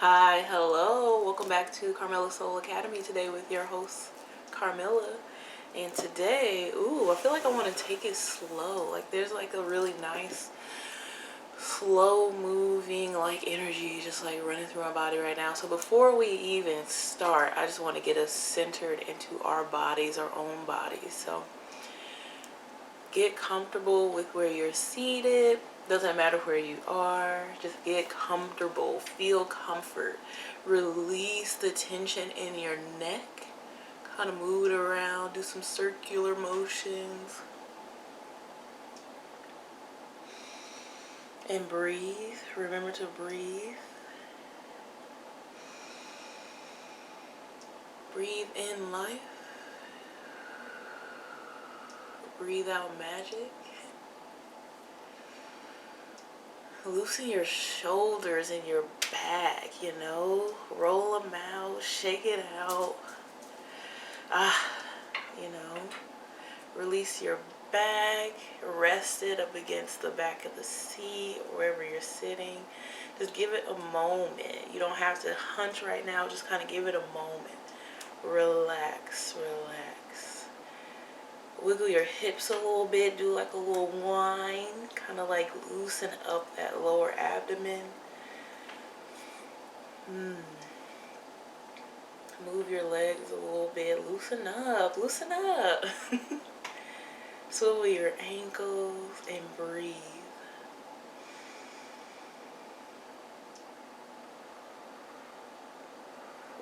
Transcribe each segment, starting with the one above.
Hi, hello. Welcome back to Carmilla Soul Academy today with your host, Carmilla. And today, I feel like I want to take it slow. Like there's like a really nice, slow moving like energy just like running through my body right now. So before we even start, I just want to get us centered into our bodies, our own bodies. So get comfortable with where you're seated. Doesn't matter where you are, just get comfortable, feel comfort, release the tension in your neck, kind of move it around, do some circular motions, and breathe. Remember to breathe. Breathe in life, breathe out magic. Loosen your shoulders and your back, roll them out, shake it out. you know, Release your back, rest it up against the back of the seat, wherever you're sitting. Just give it a moment. You don't have to hunch right now, just kind of give it a moment. Relax, relax. Wiggle your hips a little bit, do like a little whine, kind of like loosen up that lower abdomen. Move your legs a little bit, loosen up, loosen up. Swivel your ankles and breathe.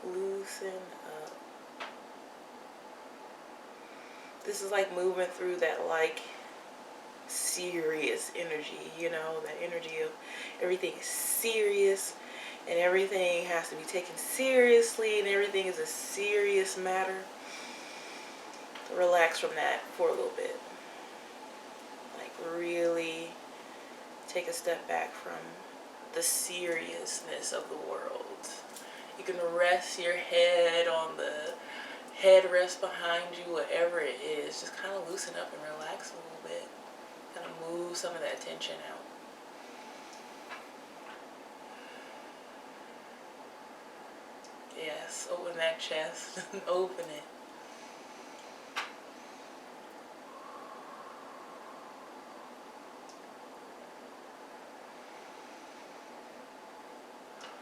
Loosen up. This is like moving through that like serious energy, that energy of everything is serious and everything has to be taken seriously and everything is a serious matter. Relax from that for a little bit. Like really take a step back from the seriousness of the world. You can rest your head on the headrest behind you, whatever it is. Just kind of loosen up and relax a little bit. Kind of move some of that tension out. Yes, open that chest. Open it.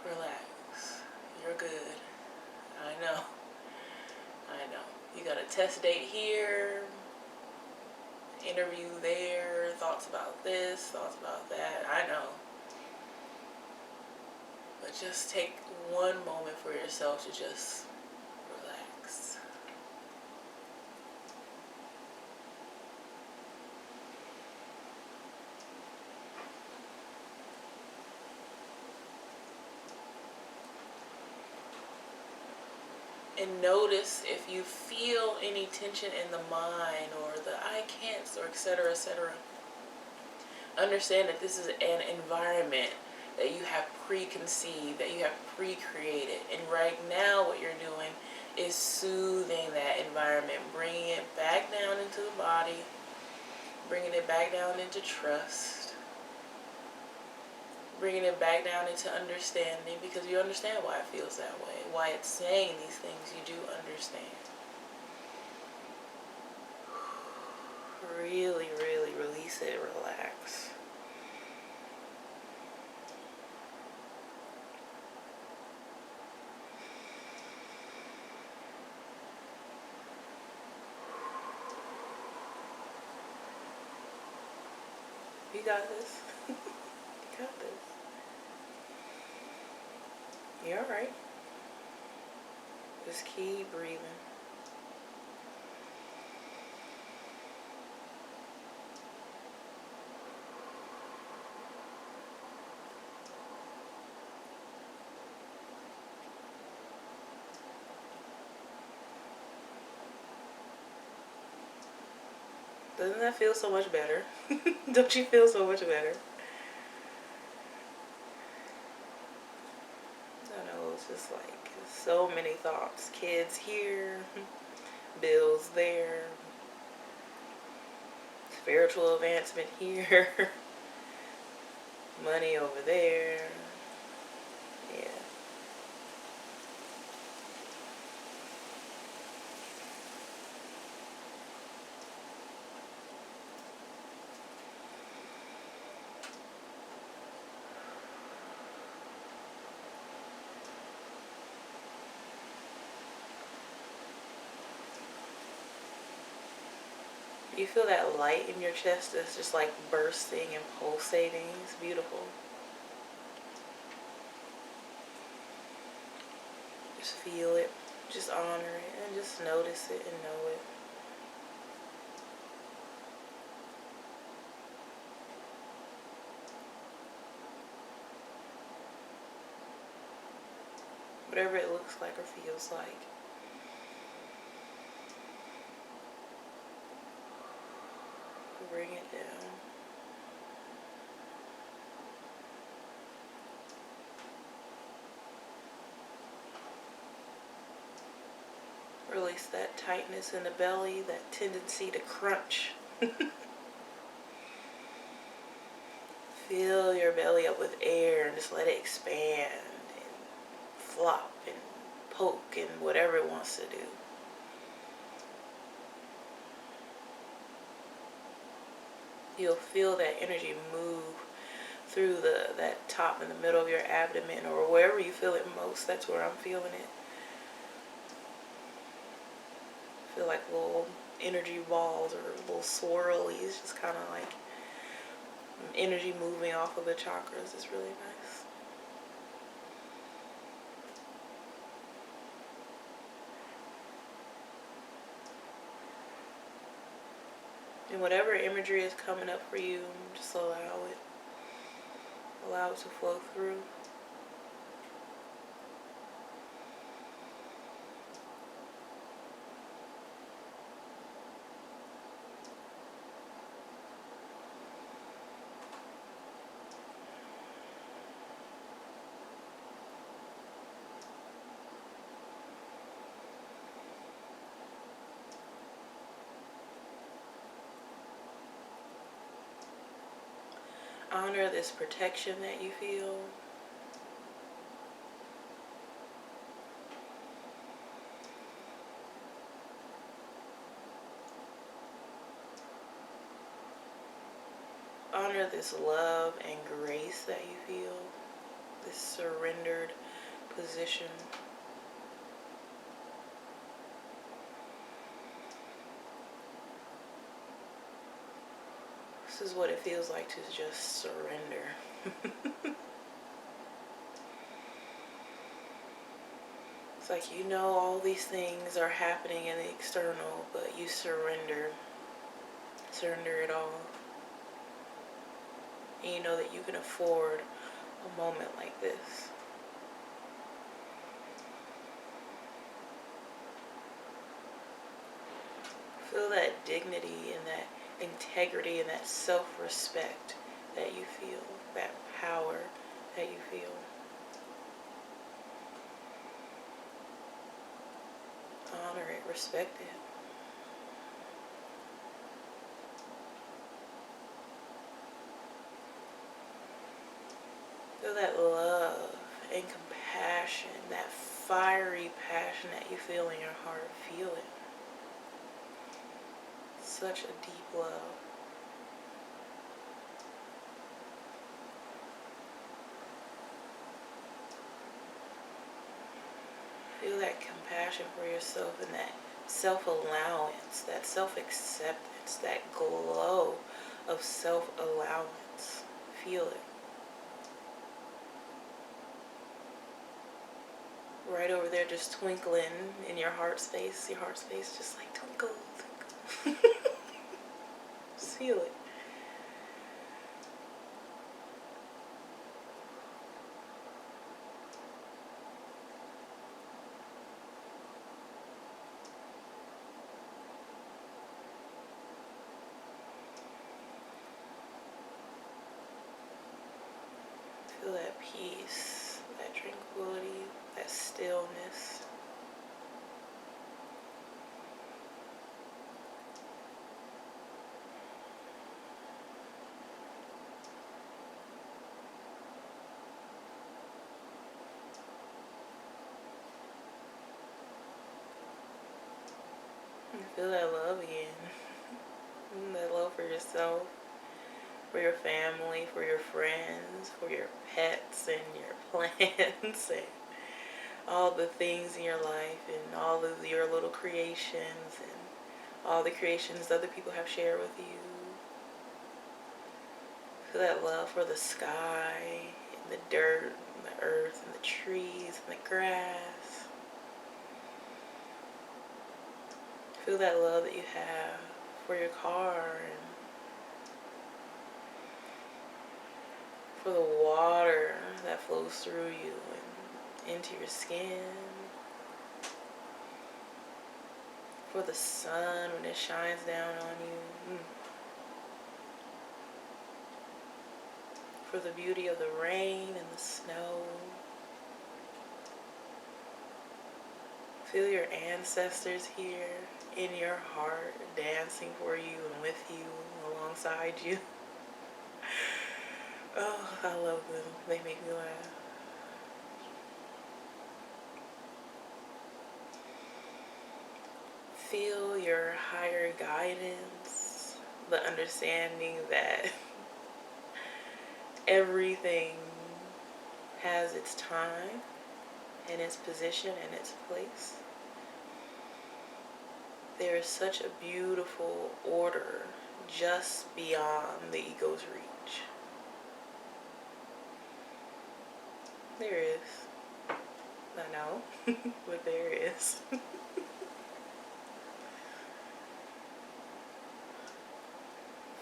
Relax. You're good. I know. You got a test date here, interview there, thoughts about this, thoughts about that. I know. But just take one moment for yourself to just relax. And notice if you feel any tension in the mind or the I can'ts or etc., etc. Understand that this is an environment that you have preconceived, that you have pre-created. And right now what you're doing is soothing that environment, bringing it back down into the body, bringing it back down into trust, bringing it back down into understanding, because you understand why it feels that way, why it's saying these things. You do understand. Really, really release it, relax. You got this. You got this. You're alright. Just keep breathing. Doesn't that feel so much better? Don't you feel so much better? I know, it's just like so many thoughts. Kids here, bills there, spiritual advancement here, money over there. Yeah. You feel that light in your chest that's just like bursting and pulsating. It's beautiful. Just feel it, just honor it, and just notice it and know it. Whatever it looks like or feels like. Bring it down. Release that tightness in the belly, that tendency to crunch. Fill your belly up with air and just let it expand and flop and poke and whatever it wants to do. You'll feel that energy move through that top in the middle of your abdomen, or wherever you feel it most. That's where I'm feeling it. Feel like little energy balls or little swirlies, just kind of like energy moving off of the chakras. Is really nice. And whatever imagery is coming up for you, just allow it. Allow it to flow through. Honor this protection that you feel. Honor this love and grace that you feel. This surrendered position. This is what it feels like to just surrender. It's like you know all these things are happening in the external, but you surrender. Surrender it all. And you know that you can afford a moment like this. Feel that dignity and that integrity and that self-respect that you feel, that power that you feel. Honor it, respect it. Feel that love and compassion, that fiery passion that you feel in your heart. Feel it. Such a deep love. Feel that compassion for yourself and that self-allowance, that self-acceptance, that glow of self-allowance. Feel it. Right over there, just twinkling in your heart space. Your heart space just like twinkle, twinkle. Just feel it. Feel that peace, that tranquility, that stillness. And feel that love again. That love for yourself, for your family, for your friends, for your pets and your plants and all the things in your life and all of your little creations and all the creations other people have shared with you. Feel that love for the sky, and the dirt, and the earth, and the trees, and the grass. Feel that love that you have for your car and for the water that flows through you and into your skin. For the sun when it shines down on you. For the beauty of the rain and the snow. Feel your ancestors here in your heart, dancing for you and with you, alongside you. Oh, I love them. They make me laugh. Feel your higher guidance, the understanding that everything has its time and its position and its place. There is such a beautiful order just beyond the ego's reach. There is. I know, but there is.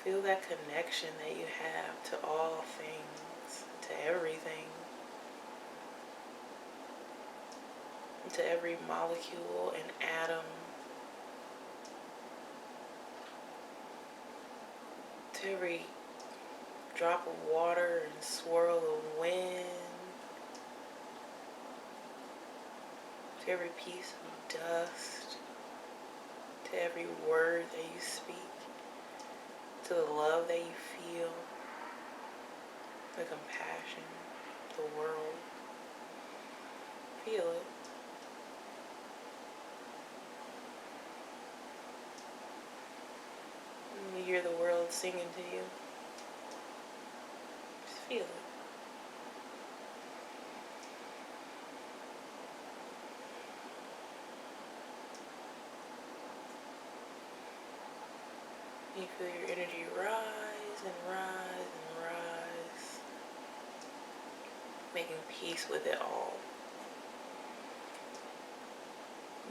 Feel that connection that you have to all things, to everything, to every molecule and atom, to every drop of water and swirl of wind, to every piece of dust, to every word that you speak, to the love that you feel, the compassion, the world. Feel it. And you hear the world singing to you. Just feel it. You feel your energy rise and rise and rise, making peace with it all.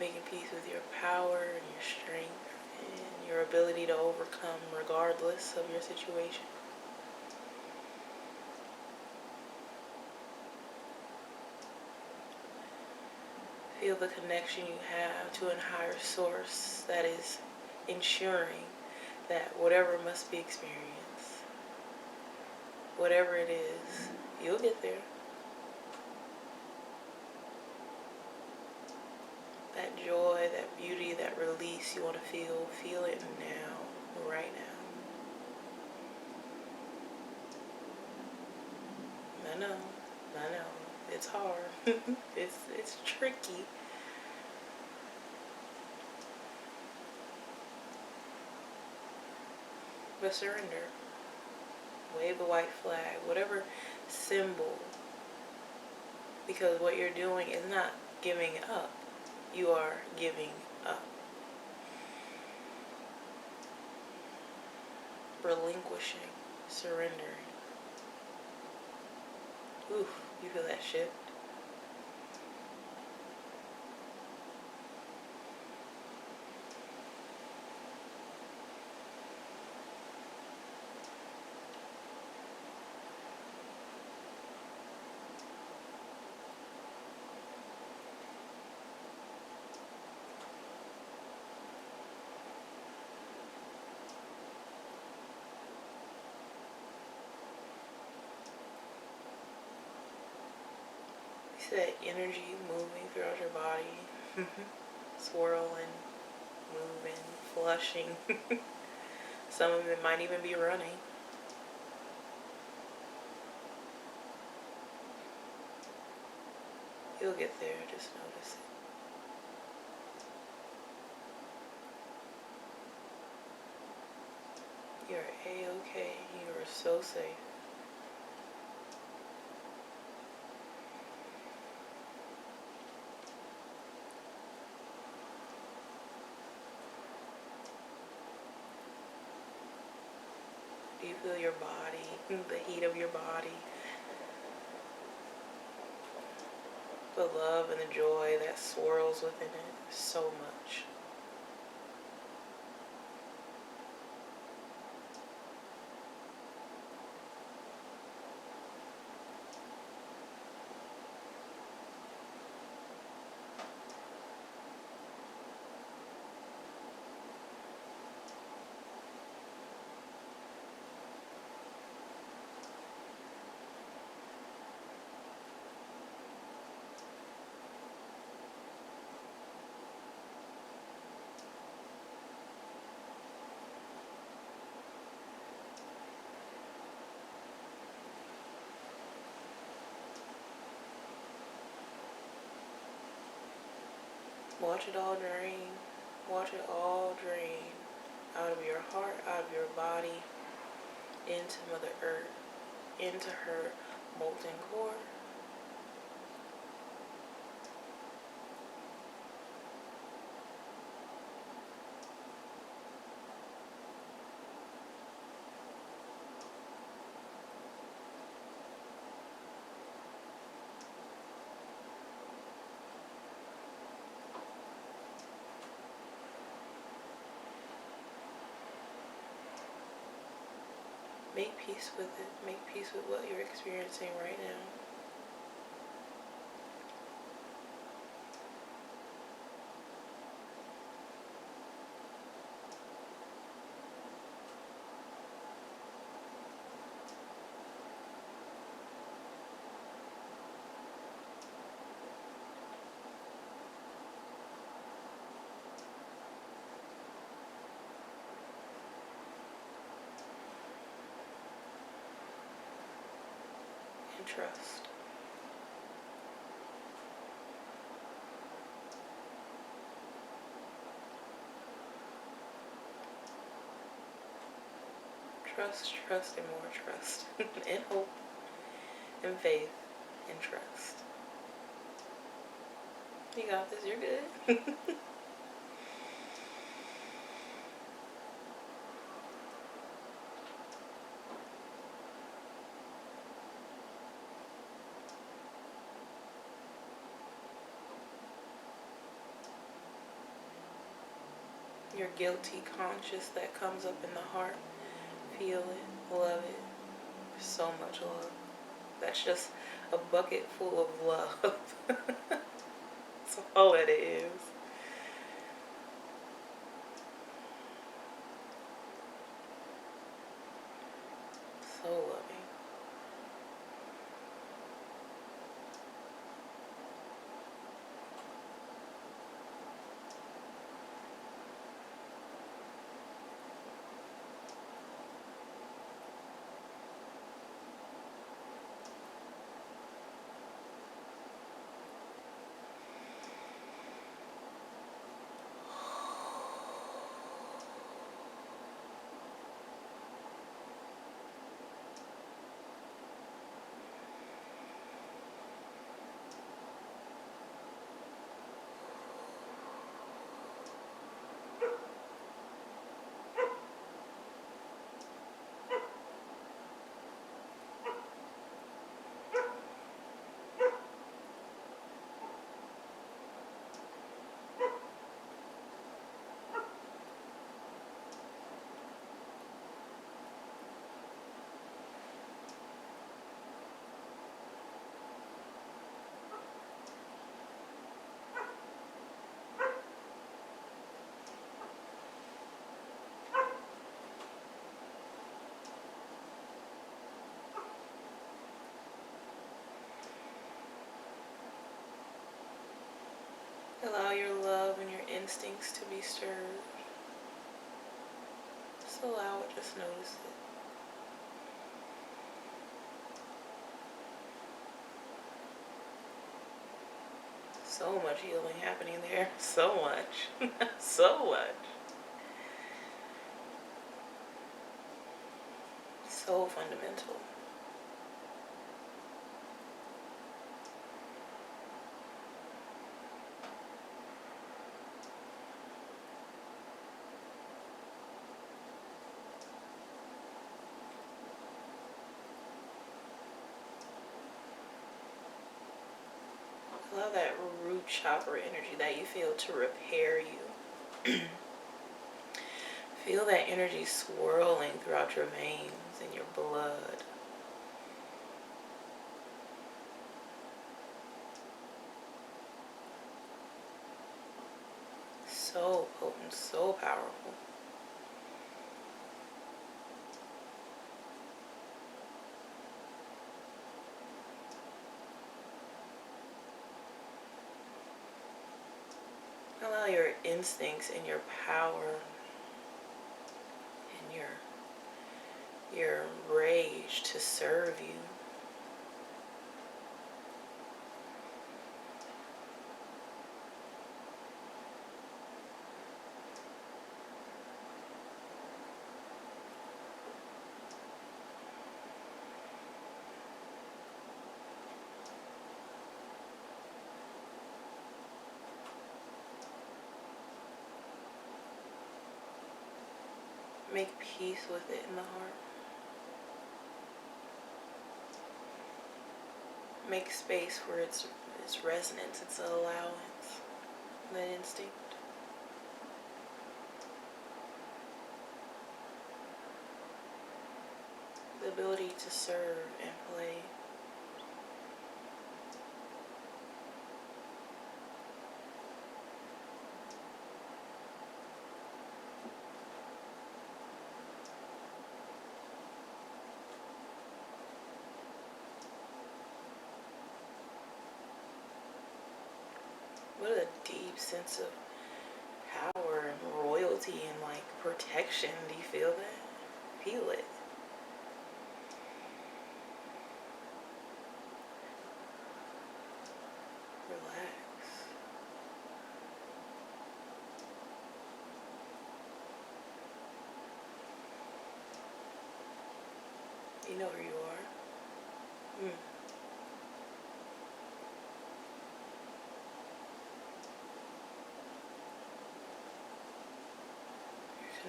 Making peace with your power and your strength and your ability to overcome regardless of your situation. Feel the connection you have to a higher source that is ensuring that whatever must be experienced, whatever it is, you'll get there. That joy, that beauty, that release you want to feel it now, right now. I know, it's hard, it's tricky. But surrender. Wave the white flag, whatever symbol. Because what you're doing is not giving up. You are giving up. Relinquishing. Surrendering. Oof, you feel that shift? See that energy moving throughout your body, swirling, moving, flushing. Some of it might even be running. You'll get there, just notice it. You're A-okay. You are so safe. feel your body, the heat of your body, the love and the joy that swirls within it so much. Watch it all drain. Watch it all drain out of your heart, out of your body, into Mother Earth, into her molten core. Make peace with it. Make peace with what you're experiencing right now. And trust. Trust, trust, and more trust. And hope, and faith, and trust. You got this, you're good. Your guilty conscience that comes up in the heart. Feel it, love it. So much love. That's just a bucket full of love. That's all it is. So loving. Allow your love and your instincts to be stirred. Just allow it, just notice it. So much healing happening there. So much. So much. So fundamental. Allow that root chakra energy that you feel to repair you. Feel that energy swirling throughout your veins and your blood. So potent, so powerful. Allow your instincts and your power and your rage to serve you. Make peace with it in the heart. Make space for its resonance, its allowance, that instinct. The ability to serve and play. What a deep sense of power and royalty and like protection. Do you feel that? Feel it. Relax. You know where you are. You're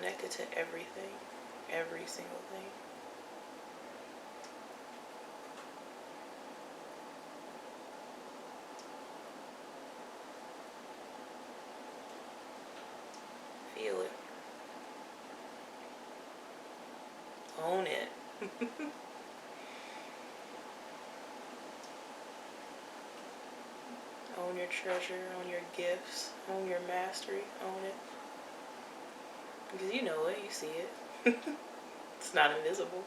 connected to everything. Every single thing. Feel it. Own it. Own your treasure, own your gifts, own your mastery, own it. Because you know it, you see it. It's not invisible.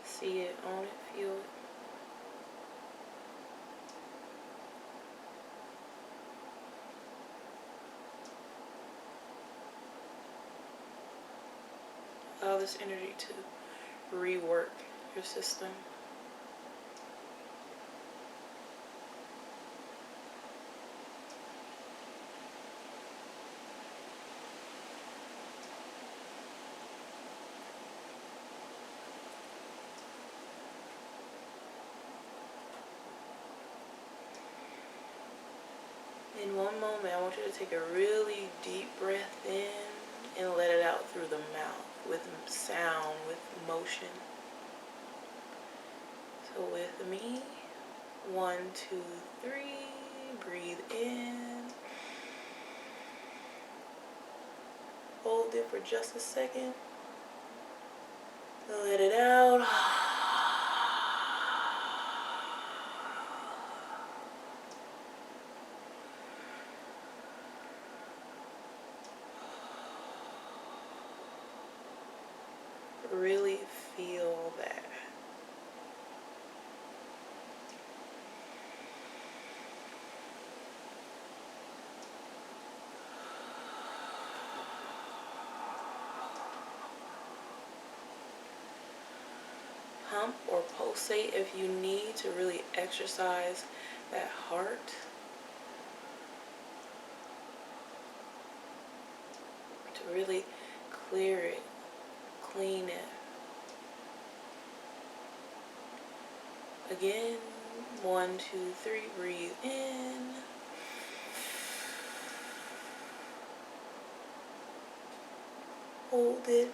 See it, own it, feel it. Allow this energy to rework your system. In one moment, I want you to take a really deep breath in and let it out through the mouth with sound, with motion. So with me, 1, 2, 3, breathe in. Hold it for just a second. Let it out. Really feel that. Pump or pulsate if you need to really exercise that heart. To really clear it, clean it. Again, 1, 2, 3, breathe in. Hold it.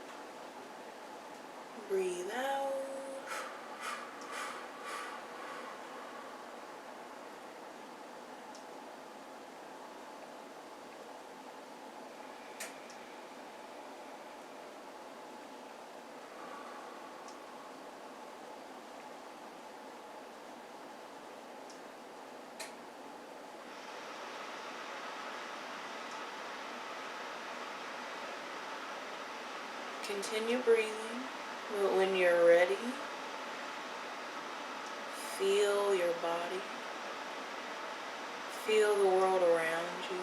Breathe out. Continue breathing, but when you're ready, feel your body, feel the world around you,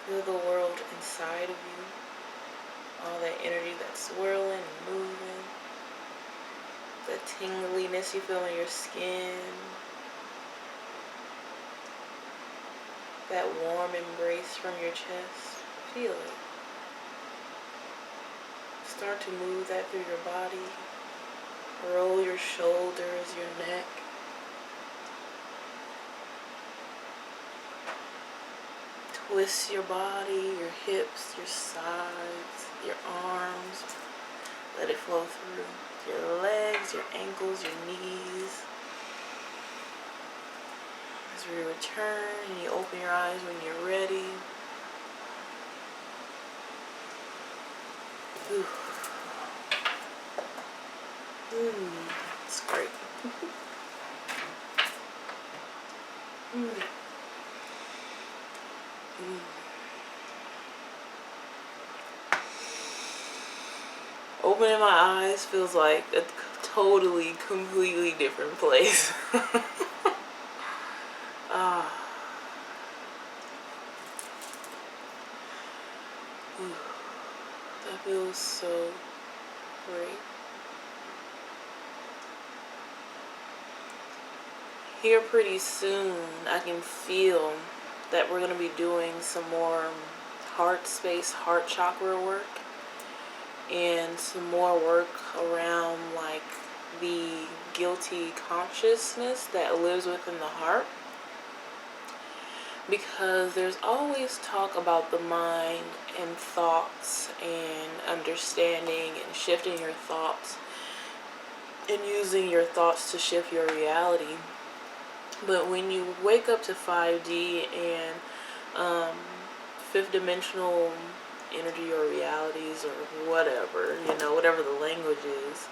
feel the world inside of you, all that energy that's swirling and moving, the tingliness you feel in your skin, that warm embrace from your chest. Feel it. Start to move that through your body. Roll your shoulders, your neck. Twist your body, your hips, your sides, your arms. Let it flow through your legs, your ankles, your knees. As we return and you open your eyes when you're ready. Ooh. It's great. Opening my eyes feels like a totally, completely different place. That feels so great. Here pretty soon, I can feel that we're going to be doing some more heart space, heart chakra work, and some more work around like the guilty consciousness that lives within the heart. Because there's always talk about the mind and thoughts and understanding and shifting your thoughts and using your thoughts to shift your reality. But when you wake up to 5D and fifth dimensional energy or realities or whatever, whatever the language is,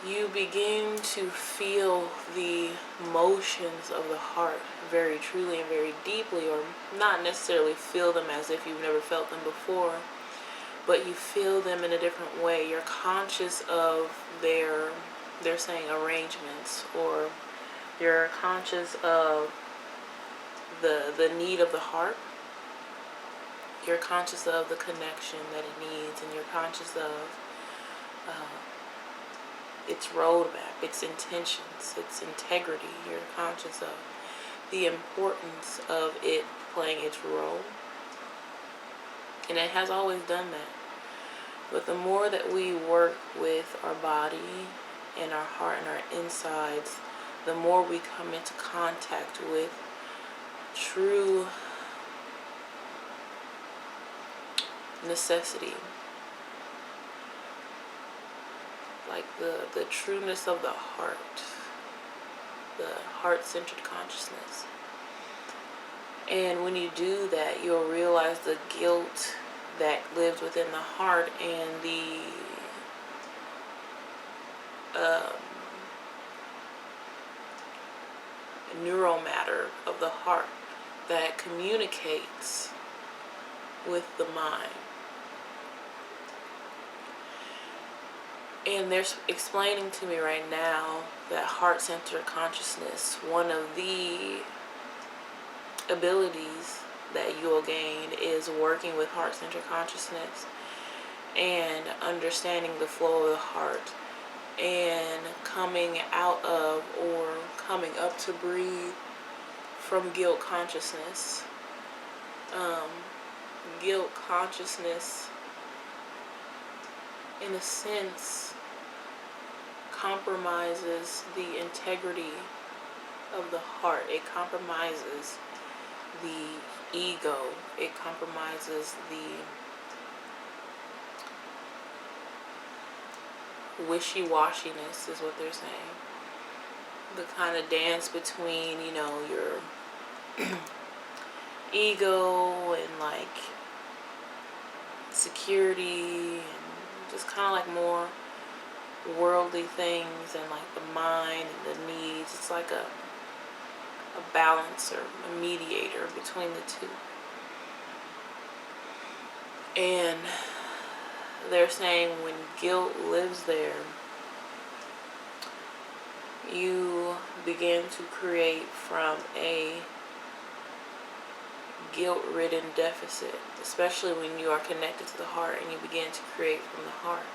you begin to feel the motions of the heart very truly and very deeply, or not necessarily feel them as if you've never felt them before, but you feel them in a different way. You're conscious of they're saying arrangements, or you're conscious of the need of the heart. You're conscious of the connection that it needs, and you're conscious of its roadmap, its intentions, its integrity. You're conscious of the importance of it playing its role. And it has always done that. But the more that we work with our body and our heart and our insides, the more we come into contact with true necessity. Like the trueness of the heart, the heart-centered consciousness. And when you do that, you'll realize the guilt that lives within the heart and the neural matter of the heart that communicates with the mind. And they're explaining to me right now that heart-centered consciousness, one of the abilities that you'll gain is working with heart-centered consciousness and understanding the flow of the heart and coming out of or coming up to breathe from guilt consciousness. Guilt consciousness in a sense, compromises the integrity of the heart. It compromises the ego. It compromises the wishy-washiness, is what they're saying. The kind of dance between, you know, your ego and like security and just kind of like more worldly things, and like the mind and the needs. It's like a balancer, a mediator between the two. And they're saying when guilt lives there, you begin to create from a guilt-ridden deficit, especially when you are connected to the heart and you begin to create from the heart.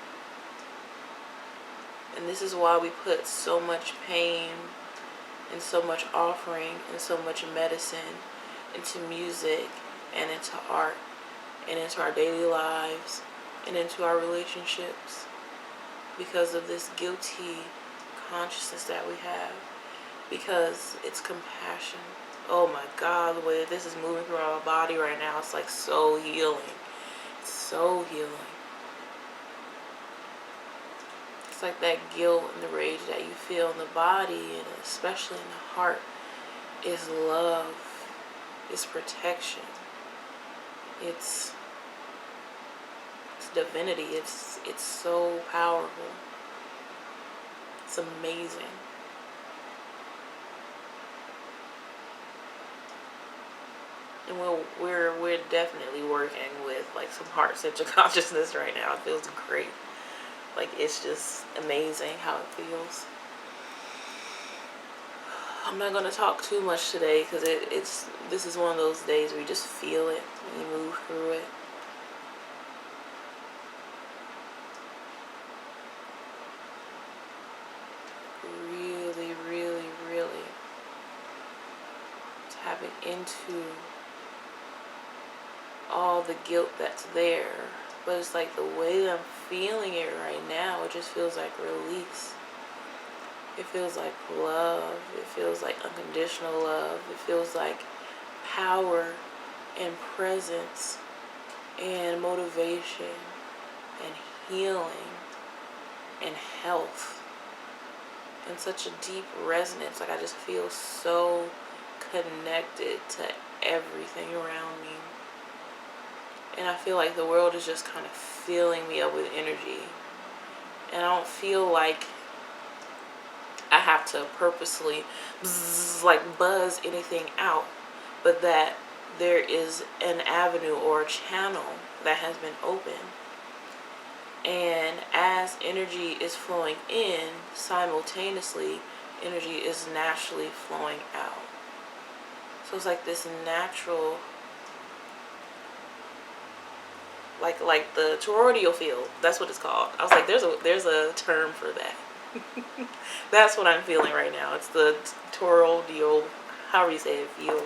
And this is why we put so much pain and so much offering and so much medicine into music and into art and into our daily lives and into our relationships, because of this guilty consciousness that we have, because it's compassion. Oh my God, the way that this is moving through our body right now, it's like so healing. It's so healing. It's like that guilt and the rage that you feel in the body, and especially in the heart, is love. It's protection. It's divinity. It's so powerful. It's amazing. And we're definitely working with like some heart-centered consciousness right now. It feels great. Like, it's just amazing how it feels. I'm not going to talk too much today because this is one of those days where you just feel it and you move through it. Really, really, really tapping into all the guilt that's there. But it's like the way that I'm feeling it right now, it just feels like release. It feels like love. It feels like unconditional love. It feels like power and presence and motivation and healing and health and such a deep resonance. Like, I just feel so connected to everything around me. And I feel like the world is just kind of filling me up with energy. And I don't feel like I have to purposely buzz anything out, but that there is an avenue or a channel that has been opened. And as energy is flowing in, simultaneously, energy is naturally flowing out. So it's like this natural, like the toroidal field. That's what it's called. I was like, there's a term for that. That's what I'm feeling right now. It's the toroidal, however you say it, field.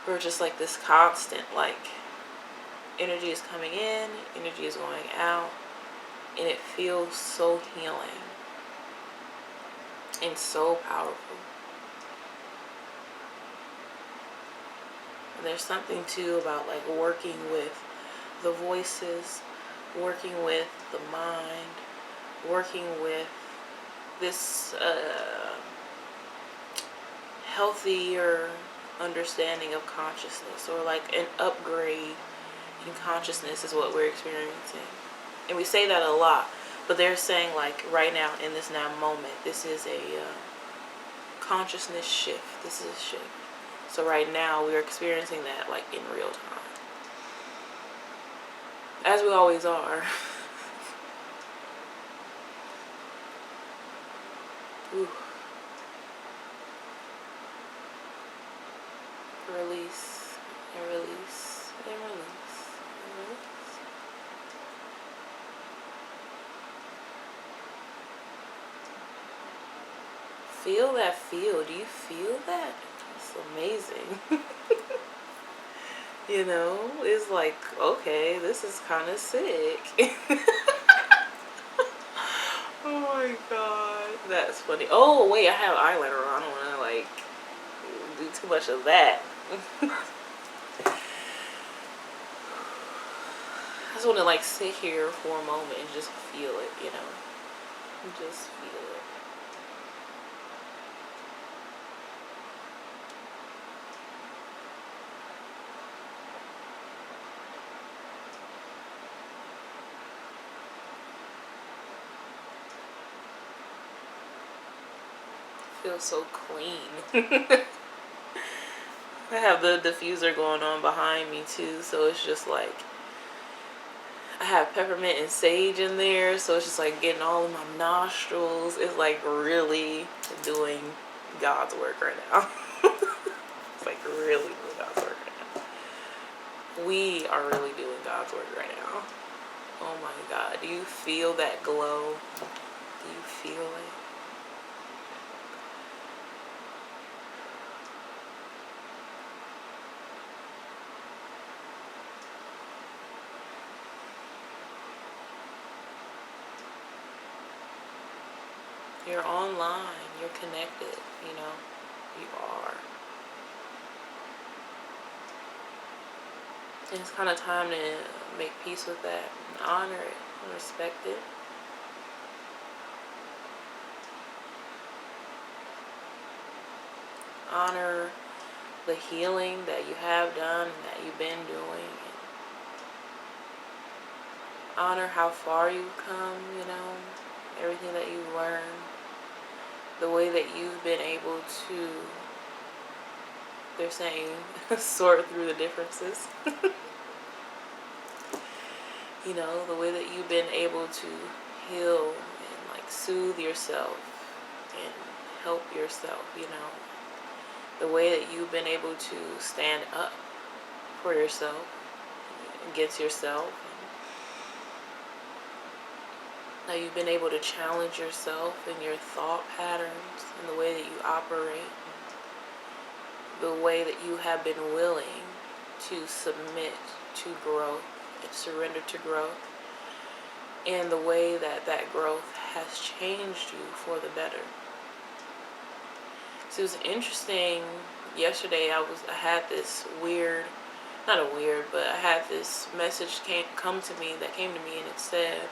We're just like this constant, like, energy is coming in, energy is going out, and it feels so healing and so powerful. And there's something too about like working with the voices, working with the mind, working with this healthier understanding of consciousness, or like an upgrade in consciousness is what we're experiencing. And we say that a lot, but they're saying like right now in this now moment, this is a consciousness shift. This is a shift. So right now we're experiencing that like in real time, as we always are. Ooh. Release and release and release and release. Feel that feel. Do you feel that? It's amazing. You know, it's like, okay, this is kind of sick. my god. That's funny. Oh, wait, I have eyeliner on. I don't want to, like, do too much of that. I just want to, like, sit here for a moment and just feel it, you know? Just feel it. Feels so clean. I have the diffuser going on behind me too, so it's just like I have peppermint and sage in there, so it's just like getting all in my nostrils. It's like really doing God's work right now. It's like really doing God's work right now. We are really doing God's work right now. Oh my God. Do you feel that glow? Do you feel it? You're online. You're connected. You know, you are. And it's kind of time to make peace with that and honor it and respect it. Honor the healing that you have done and that you've been doing. Honor how far you've come, you know, everything that you've learned, the way that you've been able to, they're saying, sort through the differences. You know, the way that you've been able to heal and like soothe yourself and help yourself, you know, the way that you've been able to stand up for yourself, against yourself, that you've been able to challenge yourself and your thought patterns and the way that you operate, the way that you have been willing to submit to growth and surrender to growth, and the way that that growth has changed you for the better. So it was interesting. Yesterday I had this weird, not a weird, but I had this message come to me, and it said,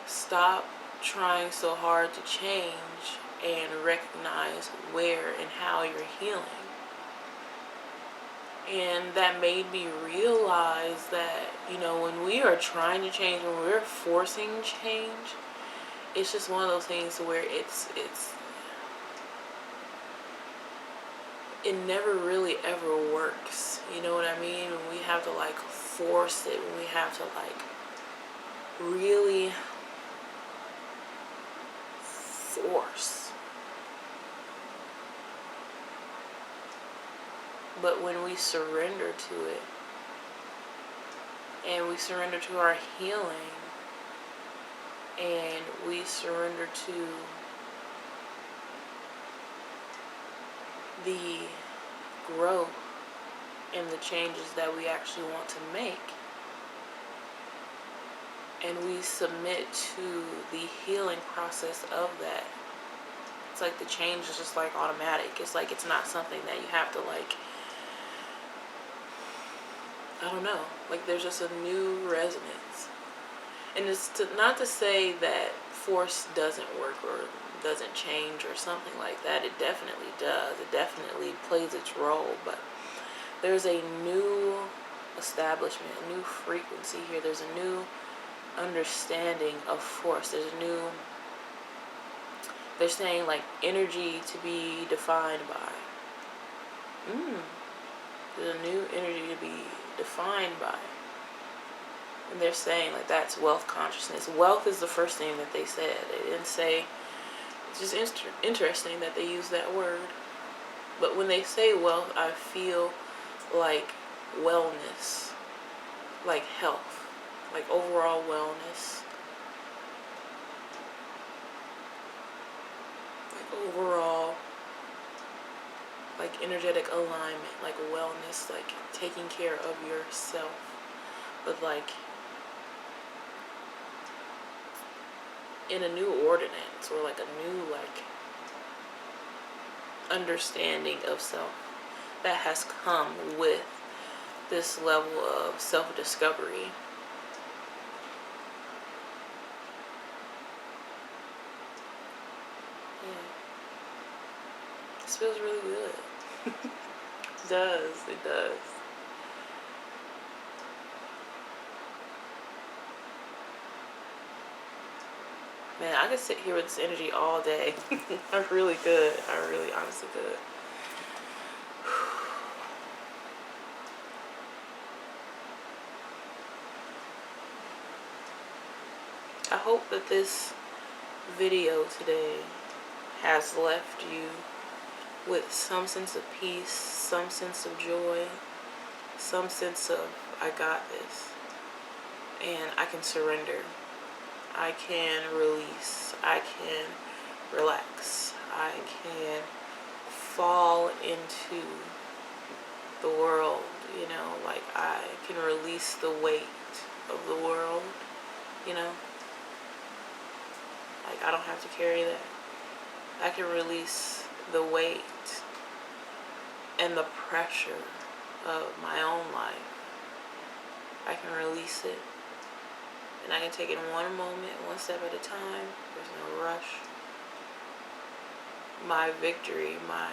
stop trying so hard to change and recognize where and how you're healing. And that made me realize that, you know, when we are trying to change, when we're forcing change, it's just one of those things where it never really ever works. You know what I mean? When we have to like force it, when we have to like really force. But when we surrender to it, and we surrender to our healing, and we surrender to the growth and the changes that we actually want to make, and we submit to the healing process of that, it's like the change is just like automatic. It's like it's not something that you have to like, I don't know, like there's just a new resonance. And it's not to say that force doesn't work or doesn't change or something like that. It definitely does. It definitely plays its role. But there's a new establishment, a new frequency here. There's a new understanding of force. They're saying like energy to be defined by. There's a new energy to be defined by. And they're saying like that's wealth consciousness. Wealth is the first thing that they said. They didn't say, it's just interesting that they use that word. But when they say wealth, I feel like wellness, like health, like overall wellness, like overall, like energetic alignment, like wellness, like taking care of yourself, but like in a new ordinance, or like a new like understanding of self that has come with this level of self-discovery. Yeah. This feels really good. It does. It does. Man, I could sit here with this energy all day. I really could. I really honestly could. I hope that this video today has left you with some sense of peace, some sense of joy, some sense of I got this, and I can surrender, I can release, I can relax, I can fall into the world, you know, like I can release the weight of the world, you know, like I don't have to carry that. I can release the weight and the pressure of my own life. I can release it, and I can take it one moment, one step at a time. There's no rush. My victory, my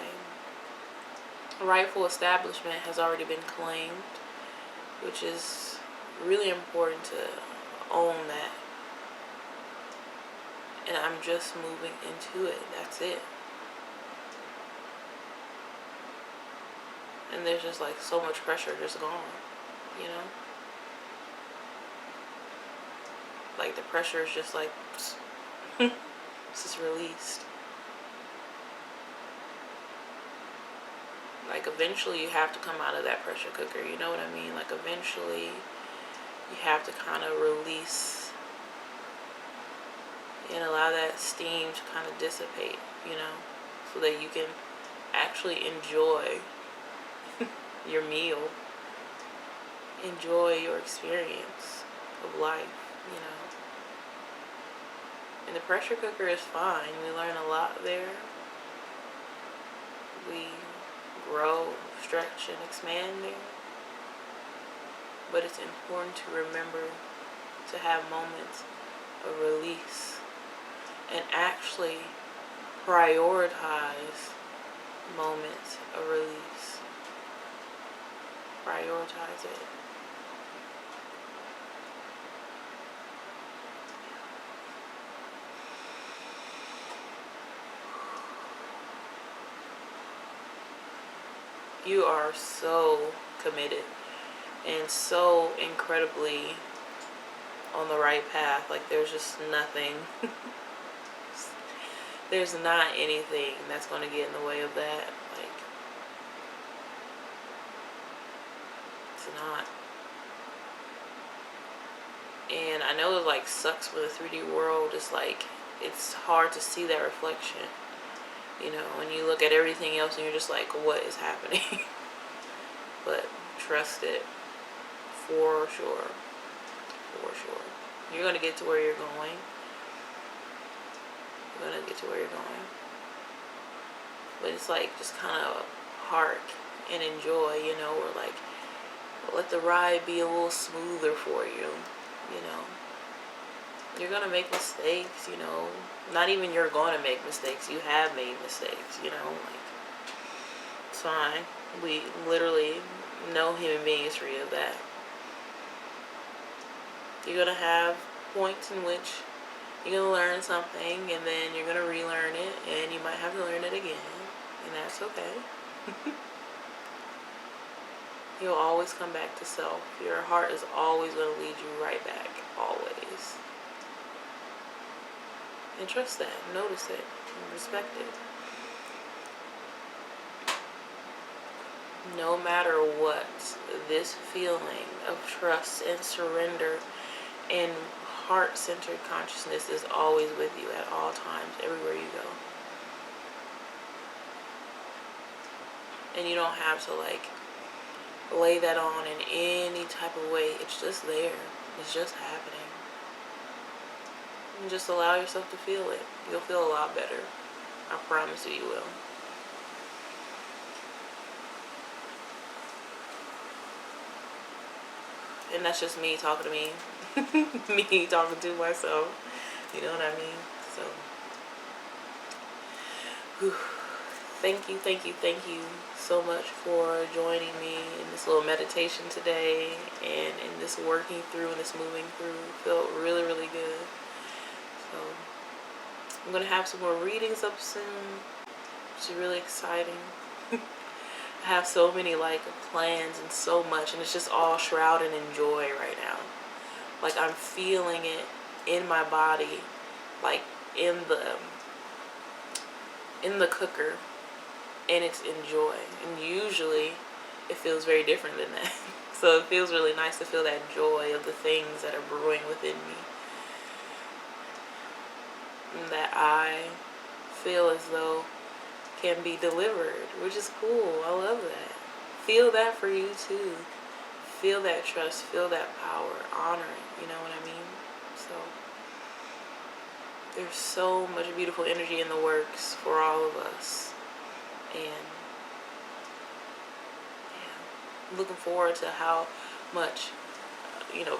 rightful establishment has already been claimed, which is really important to own that. And I'm just moving into it. That's it. And there's just like so much pressure just gone, you know? Like the pressure is just like, it's just released. Like eventually you have to come out of that pressure cooker, you know what I mean? Like eventually you have to kind of release and allow that steam to kind of dissipate, you know, so that you can actually enjoy your meal, enjoy your experience of life, you know. And the pressure cooker is fine. We learn a lot there. We grow, stretch, and expand there. But it's important to remember to have moments of release and actually prioritize moments of release. Prioritize it. You are so committed and so incredibly on the right path. Like there's just nothing. There's not anything that's going to get in the way of that. Like, it's not. And I know it like sucks for the 3D world. It's like, it's hard to see that reflection. You know, when you look at everything else and you're just like, what is happening? But trust it. For sure. For sure. You're going to get to where you're going. You're going to get to where you're going. But it's like, just kind of park and enjoy, you know, or like, let the ride be a little smoother for you, you know. You're going to make mistakes, you know. Not even you're going to make mistakes. You have made mistakes, you know. Like, it's fine. We literally, no human being is free of that. You're going to have points in which you're going to learn something, and then you're going to relearn it, and you might have to learn it again, and that's okay. You'll always come back to self. Your heart is always going to lead you right back, always. And trust that, notice it, and respect it. No matter what, this feeling of trust and surrender and heart-centered consciousness is always with you at all times, everywhere you go. And you don't have to like lay that on in any type of way. It's just there. It's just happening. And just allow yourself to feel it. You'll feel a lot better. I promise you will. And that's just me talking to me. Me talking to myself. You know what I mean? So, whew. Thank you, thank you, thank you so much for joining me in this little meditation today and in this working through and this moving through. It felt really, really good. So, I'm going to have some more readings up soon, which is really exciting. I have so many plans and so much, and it's just all shrouded in joy right now. Like I'm feeling it in my body, like in the cooker, and it's in joy. And usually it feels very different than that. So it feels really nice to feel that joy of the things that are brewing within me, and that I feel as though can be delivered, which is cool. I love that. Feel that for you too. Feel that trust, feel that power, honor it, you know what I mean? So there's so much beautiful energy in the works for all of us. And yeah, I'm looking forward to how much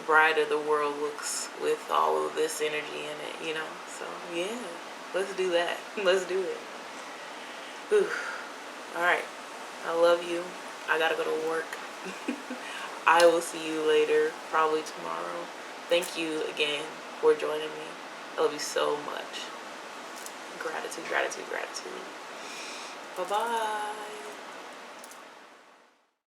brighter the world looks with all of this energy in it, So yeah, let's do that. Let's do it. Whew. All right. I love you. I gotta go to work. I will see you later, probably tomorrow. Thank you again for joining me. I love you so much. Gratitude, gratitude, gratitude. Bye-bye.